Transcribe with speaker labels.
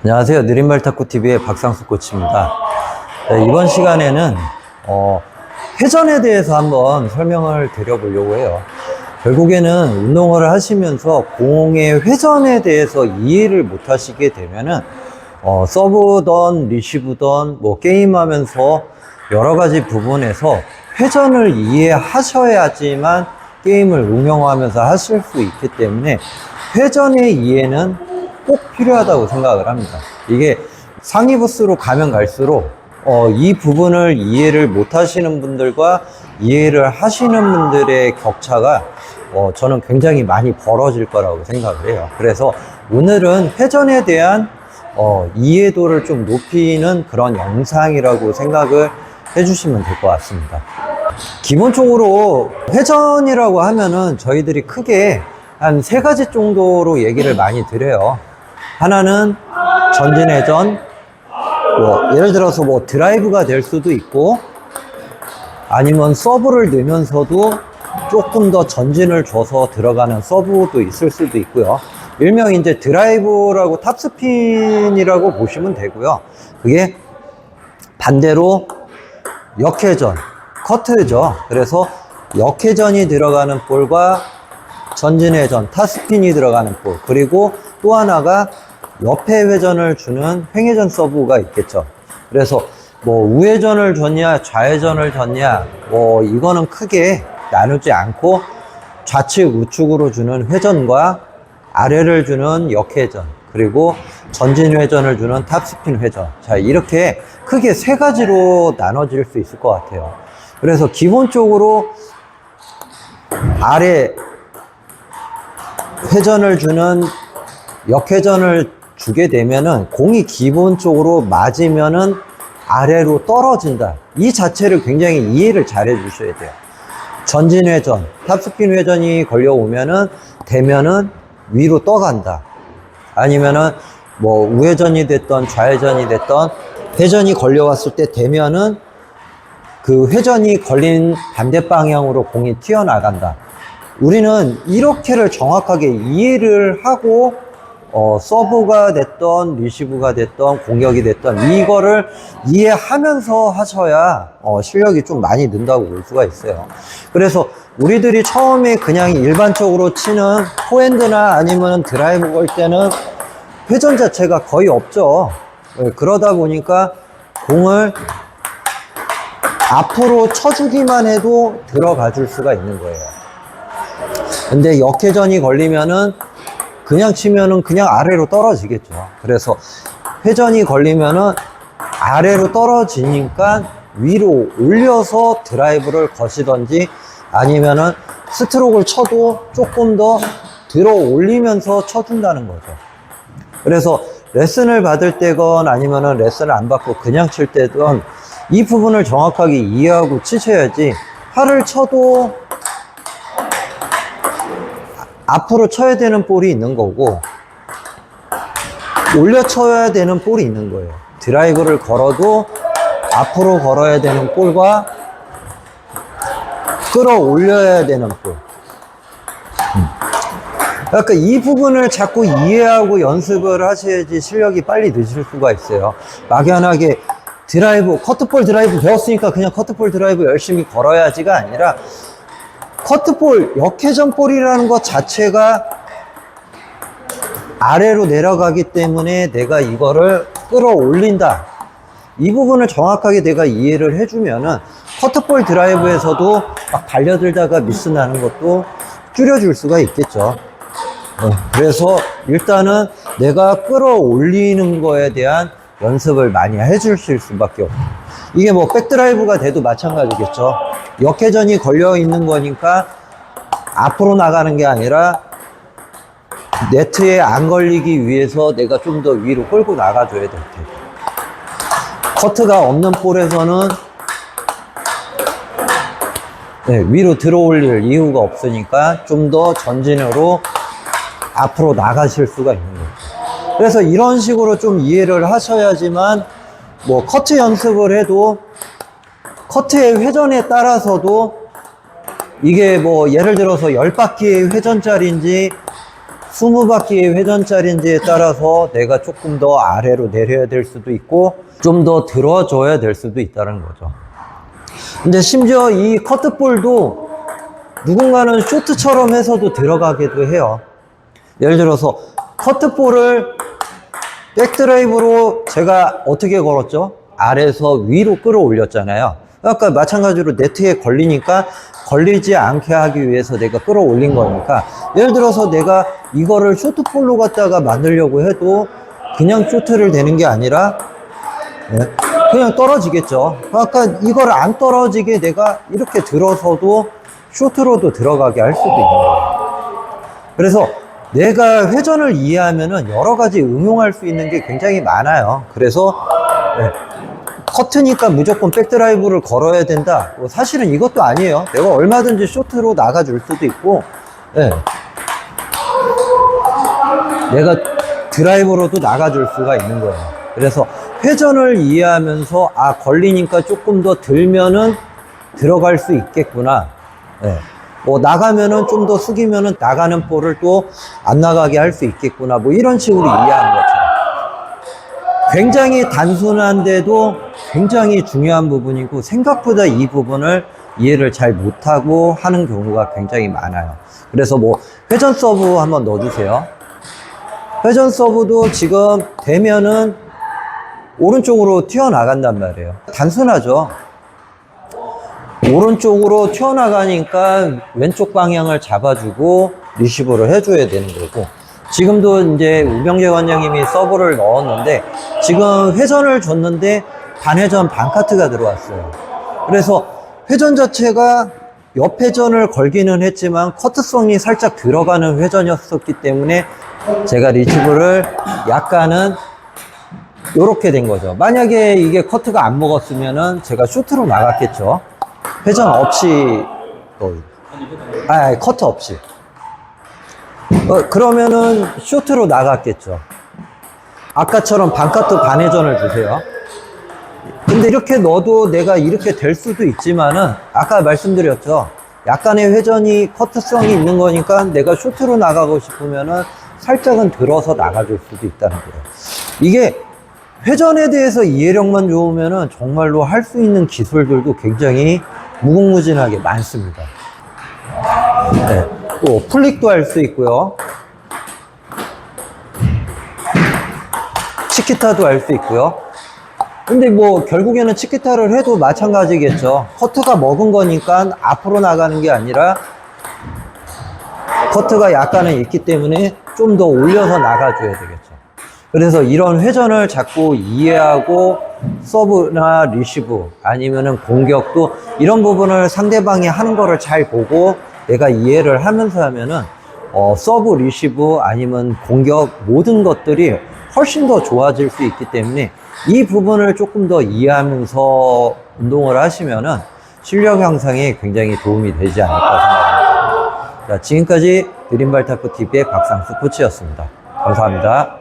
Speaker 1: 안녕하세요. 느린말 탁구TV의 박상수 코치입니다. 네, 이번 시간에는 회전에 대해서 한번 설명을 드려보려고 해요. 결국에는 운동을 하시면서 공의 회전에 대해서 이해를 못 하시게 되면은 서브든 리시브든 뭐 게임하면서 여러 가지 부분에서 회전을 이해하셔야지만 게임을 응용하면서 하실 수 있기 때문에 회전의 이해는 꼭 필요하다고 생각을 합니다. 이게 상위 부스로 가면 갈수록 이 부분을 이해를 못 하시는 분들과 이해를 하시는 분들의 격차가 저는 굉장히 많이 벌어질 거라고 생각을 해요. 그래서 오늘은 회전에 대한 이해도를 좀 높이는 그런 영상이라고 생각을 해주시면 될 것 같습니다. 기본적으로 회전이라고 하면은 저희들이 크게 한 3가지 정도로 얘기를 많이 드려요. 하나는 전진회전, 예를 들어서 드라이브가 될 수도 있고, 아니면 서브를 넣으면서도 조금 더 전진을 줘서 들어가는 서브도 있을 수도 있고요. 일명 이제 드라이브라고 탑스핀이라고 보시면 되고요. 그게 반대로 역회전, 커트죠. 그래서 역회전이 들어가는 볼과 전진회전, 탑스핀이 들어가는 볼, 그리고 또 하나가 옆에 회전을 주는 횡회전 서브가 있겠죠. 그래서 우회전을 줬냐 좌회전을 줬냐 이거는 크게 나누지 않고 좌측 우측으로 주는 회전과 아래를 주는 역회전, 그리고 전진 회전을 주는 탑스핀 회전, 자 이렇게 크게 3가지로 나눠질 수 있을 것 같아요. 그래서 기본적으로 아래 회전을 주는 역회전을 주게 되면은 공이 기본적으로 맞으면은 아래로 떨어진다. 이 자체를 굉장히 이해를 잘 해주셔야 돼요. 전진 회전, 탑스핀 회전이 걸려오면은 되면은 위로 떠간다. 아니면은 우회전이 됐던 좌회전이 됐던 회전이 걸려왔을 때 되면은 그 회전이 걸린 반대 방향으로 공이 튀어나간다. 우리는 이렇게를 정확하게 이해를 하고 서브가 됐던 리시브가 됐던 공격이 됐던 이거를 이해하면서 하셔야 실력이 좀 많이 는다고 볼 수가 있어요. 그래서 우리들이 처음에 그냥 일반적으로 치는 포핸드나 아니면 드라이브 걸 때는 회전 자체가 거의 없죠. 그러다 보니까 공을 앞으로 쳐주기만 해도 들어가 줄 수가 있는 거예요. 근데 역회전이 걸리면은 그냥 치면은 그냥 아래로 떨어지겠죠. 그래서 회전이 걸리면은 아래로 떨어지니까 위로 올려서 드라이브를 거시던지 아니면은 스트로크를 쳐도 조금 더 들어 올리면서 쳐준다는 거죠. 그래서 레슨을 받을 때건 아니면은 레슨을 안 받고 그냥 칠 때든 이 부분을 정확하게 이해하고 치셔야지 팔을 쳐도 앞으로 쳐야 되는 볼이 있는 거고 올려 쳐야 되는 볼이 있는 거예요. 드라이브를 걸어도 앞으로 걸어야 되는 볼과 끌어올려야 되는 볼. 그러니까 이 부분을 자꾸 이해하고 연습을 하셔야지 실력이 빨리 느실 수가 있어요. 막연하게 드라이브, 커트볼 드라이브 배웠으니까 그냥 커트볼 드라이브 열심히 걸어야지가 아니라 커트볼, 역회전 볼이라는 것 자체가 아래로 내려가기 때문에 내가 이거를 끌어올린다. 이 부분을 정확하게 내가 이해를 해주면은 커트볼 드라이브에서도 막 달려들다가 미스 나는 것도 줄여줄 수가 있겠죠. 그래서 일단은 내가 끌어올리는 거에 대한 연습을 많이 해주실 수밖에 없어요. 이게 백드라이브가 돼도 마찬가지겠죠. 역회전이 걸려 있는 거니까 앞으로 나가는 게 아니라 네트에 안 걸리기 위해서 내가 좀 더 위로 끌고 나가줘야 될 테고, 커트가 없는 볼에서는 위로 들어올릴 이유가 없으니까 좀 더 전진으로 앞으로 나가실 수가 있는 거죠. 그래서 이런 식으로 좀 이해를 하셔야지만 커트 연습을 해도 커트의 회전에 따라서도 이게 예를 들어서 10바퀴의 회전짜리인지 20바퀴의 회전짜리인지에 따라서 내가 조금 더 아래로 내려야 될 수도 있고 좀 더 들어줘야 될 수도 있다는 거죠. 근데 심지어 이 커트볼도 누군가는 쇼트처럼 해서도 들어가기도 해요. 예를 들어서 커트볼을 백드라이브로 제가 어떻게 걸었죠? 아래에서 위로 끌어올렸잖아요. 아까 마찬가지로 네트에 걸리니까 걸리지 않게 하기 위해서 내가 끌어올린 거니까, 예를 들어서 내가 이거를 쇼트볼로 갖다가 만들려고 해도 그냥 쇼트를 되는 게 아니라 그냥 떨어지겠죠. 아까 이걸 안 떨어지게 내가 이렇게 들어서도 쇼트로도 들어가게 할 수도 있는 거예요. 그래서 내가 회전을 이해하면은 여러 가지 응용할 수 있는 게 굉장히 많아요. 그래서 커트니까 무조건 백드라이브를 걸어야 된다. 사실은 이것도 아니에요. 내가 얼마든지 쇼트로 나가줄 수도 있고, 내가 드라이브로도 나가줄 수가 있는 거예요. 그래서 회전을 이해하면서 걸리니까 조금 더 들면은 들어갈 수 있겠구나. 뭐 나가면은 좀 더 숙이면은 나가는 볼을 또 안 나가게 할 수 있겠구나. 뭐 이런 식으로 이해하는 것처럼. 굉장히 단순한데도 굉장히 중요한 부분이고, 생각보다 이 부분을 이해를 잘 못하고 하는 경우가 굉장히 많아요. 그래서 뭐 회전 서브 한번 넣어주세요. 회전 서브도 지금 되면은 오른쪽으로 튀어나간단 말이에요. 단순하죠. 오른쪽으로 튀어나가니까 왼쪽 방향을 잡아주고 리시브를 해줘야 되는 거고, 지금도 이제 우병재 관장님이 서브를 넣었는데 지금 회전을 줬는데 반회전 반카트가 들어왔어요. 그래서 회전 자체가 옆 회전을 걸기는 했지만 커트성이 살짝 들어가는 회전이었기 때문에 제가 리시브를 약간은 요렇게 된 거죠. 만약에 이게 커트가 안 먹었으면은 제가 쇼트로 나갔겠죠. 회전 없이, 커트 없이. 그러면은 쇼트로 나갔겠죠. 아까처럼 반카트 반회전을 주세요. 근데 이렇게 넣어도 내가 이렇게 될 수도 있지만은, 아까 말씀드렸죠. 약간의 회전이 커트성이 있는 거니까 내가 쇼트로 나가고 싶으면은 살짝은 들어서 나가줄 수도 있다는 거예요. 이게 회전에 대해서 이해력만 좋으면은 정말로 할 수 있는 기술들도 굉장히 무궁무진하게 많습니다. 또 플릭도 할 수 있고요. 치키타도 할 수 있고요. 근데 뭐 결국에는 치키타를 해도 마찬가지겠죠. 커트가 먹은 거니까 앞으로 나가는 게 아니라 커트가 약간은 있기 때문에 좀 더 올려서 나가줘야 되겠죠. 그래서 이런 회전을 자꾸 이해하고 서브나 리시브 아니면은 공격도 이런 부분을 상대방이 하는 거를 잘 보고 내가 이해를 하면서 하면은 서브, 리시브 아니면 공격 모든 것들이 훨씬 더 좋아질 수 있기 때문에 이 부분을 조금 더 이해하면서 운동을 하시면은 실력 향상에 굉장히 도움이 되지 않을까 생각합니다. 자, 지금까지 드림발 탁구 TV의 박상수 코치였습니다. 감사합니다.